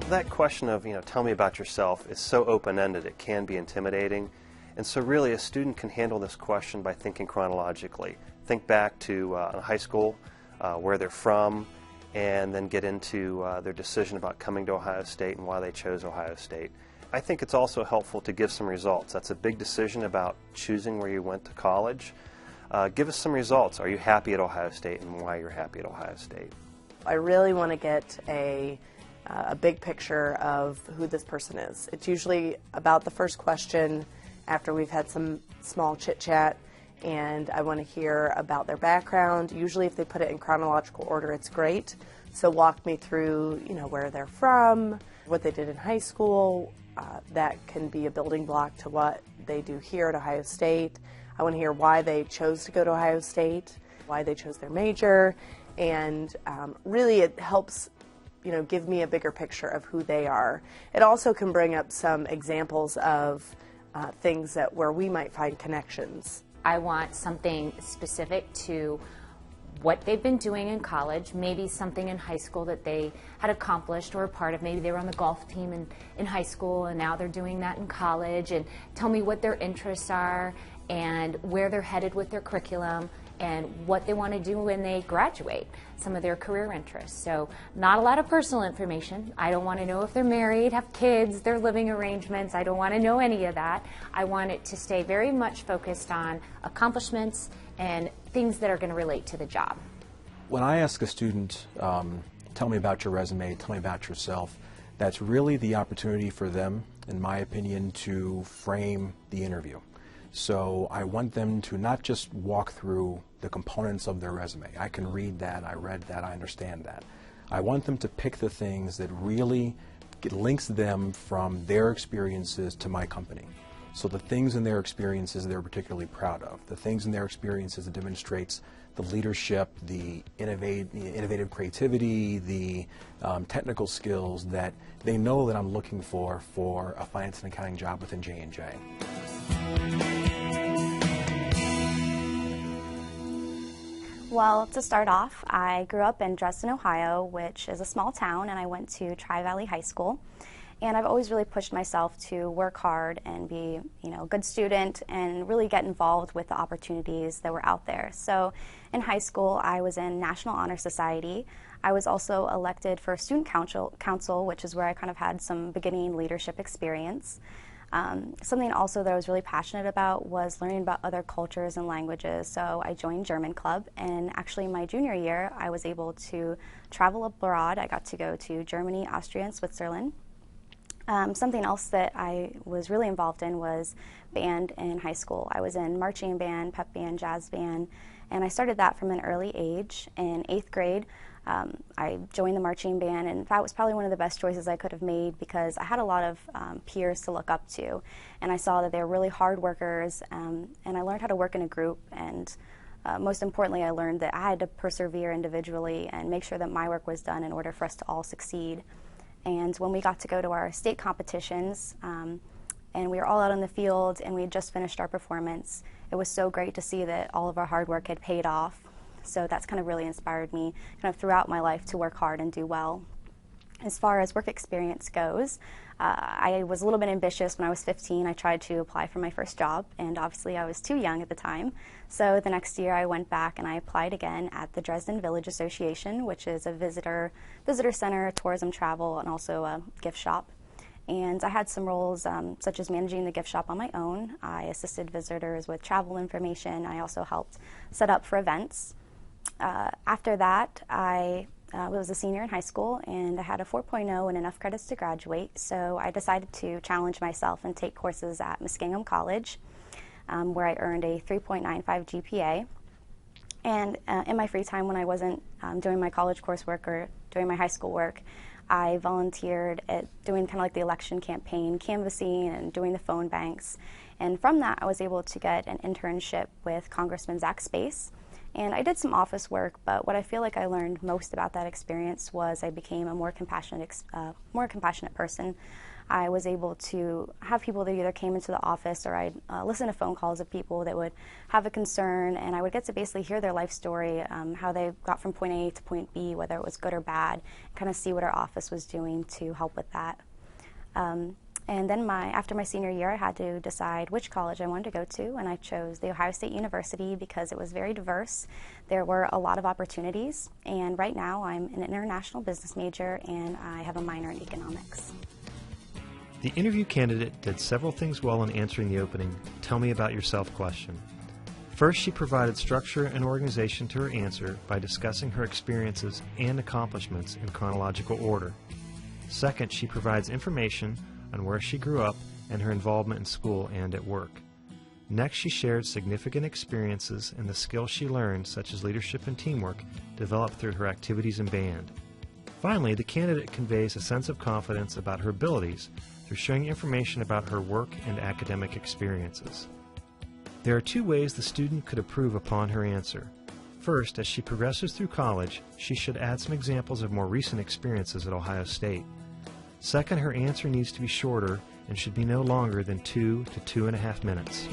That question of, tell me about yourself is so open-ended it can be intimidating. And so really a student can handle this question by thinking chronologically. Think back to high school, where they're from, and then get into their decision about coming to Ohio State and why they chose Ohio State. I think it's also helpful to give some results. That's a big decision about choosing where you went to college. Give us some results. Are you happy at Ohio State and why you're happy at Ohio State? I really want to get a big picture of who this person is. It's usually about the first question after we've had some small chit-chat, and I want to hear about their background. Usually if they put it in chronological order, it's great. So walk me through, where they're from, what they did in high school. That can be a building block to what they do here at Ohio State. I want to hear why they chose to go to Ohio State, why they chose their major, and really it helps give me a bigger picture of who they are. It also can bring up some examples of things where we might find connections. I want something specific to what they've been doing in college, maybe something in high school that they had accomplished or a part of. Maybe they were on the golf team in high school and now they're doing that in college, and tell me what their interests are and where they're headed with their curriculum and what they want to do when they graduate, some of their career interests. So not a lot of personal information. I don't want to know if they're married, have kids, their living arrangements. I don't want to know any of that. I want it to stay very much focused on accomplishments and things that are going to relate to the job. When I ask a student, tell me about your resume, tell me about yourself, that's really the opportunity for them, in my opinion, to frame the interview. So I want them to not just walk through the components of their resume. I can read that, I read that, I understand that. I want them to pick the things that really links them from their experiences to my company. So the things in their experiences they're particularly proud of, the things in their experiences that demonstrates the leadership, the innovative creativity, the technical skills that they know that I'm looking for a finance and accounting job within J&J. Well, to start off, I grew up in Dresden, Ohio, which is a small town, and I went to Tri-Valley High School. And I've always really pushed myself to work hard and be, a good student and really get involved with the opportunities that were out there. So in high school, I was in National Honor Society. I was also elected for Student Council, which is where I kind of had some beginning leadership experience. Something also that I was really passionate about was learning about other cultures and languages, so I joined German Club, and actually my junior year I was able to travel abroad. I got to go to Germany, Austria, and Switzerland. Something else that I was really involved in was band in high school. I was in marching band, pep band, jazz band, and I started that from an early age. In 8th grade, I joined the marching band, and that was probably one of the best choices I could have made because I had a lot of peers to look up to, and I saw that they were really hard workers, and I learned how to work in a group, and most importantly, I learned that I had to persevere individually and make sure that my work was done in order for us to all succeed. And when we got to go to our state competitions, and we were all out on the field and we had just finished our performance, it was so great to see that all of our hard work had paid off. So that's kind of really inspired me kind of throughout my life to work hard and do well. As far as work experience goes, I was a little bit ambitious when I was 15. I tried to apply for my first job, and obviously I was too young at the time. So the next year I went back and I applied again at the Dresden Village Association, which is a visitor center, tourism travel, and also a gift shop. And I had some roles such as managing the gift shop on my own. I assisted visitors with travel information. I also helped set up for events. After that, I was a senior in high school, and I had a 4.0 and enough credits to graduate, so I decided to challenge myself and take courses at Muskingum College, where I earned a 3.95 GPA. And in my free time when I wasn't doing my college coursework or doing my high school work, I volunteered at doing kind of like the election campaign, canvassing and doing the phone banks. And from that, I was able to get an internship with Congressman Zach Space. And I did some office work, but what I feel like I learned most about that experience was I became a more compassionate person. I was able to have people that either came into the office or I'd listen to phone calls of people that would have a concern, and I would get to basically hear their life story, how they got from point A to point B, whether it was good or bad, kind of see what our office was doing to help with that. And then after my senior year, I had to decide which college I wanted to go to, and I chose The Ohio State University because it was very diverse. There were a lot of opportunities, and right now I'm an international business major and I have a minor in economics. The interview candidate did several things well in answering the opening "Tell me about yourself" question. First, she provided structure and organization to her answer by discussing her experiences and accomplishments in chronological order. Second, she provides information on where she grew up and her involvement in school and at work. Next, she shared significant experiences and the skills she learned, such as leadership and teamwork, developed through her activities in band. Finally, the candidate conveys a sense of confidence about her abilities through sharing information about her work and academic experiences. There are two ways the student could improve upon her answer. First, as she progresses through college, she should add some examples of more recent experiences at Ohio State. Second, her answer needs to be shorter and should be no longer than 2 to 2.5 minutes.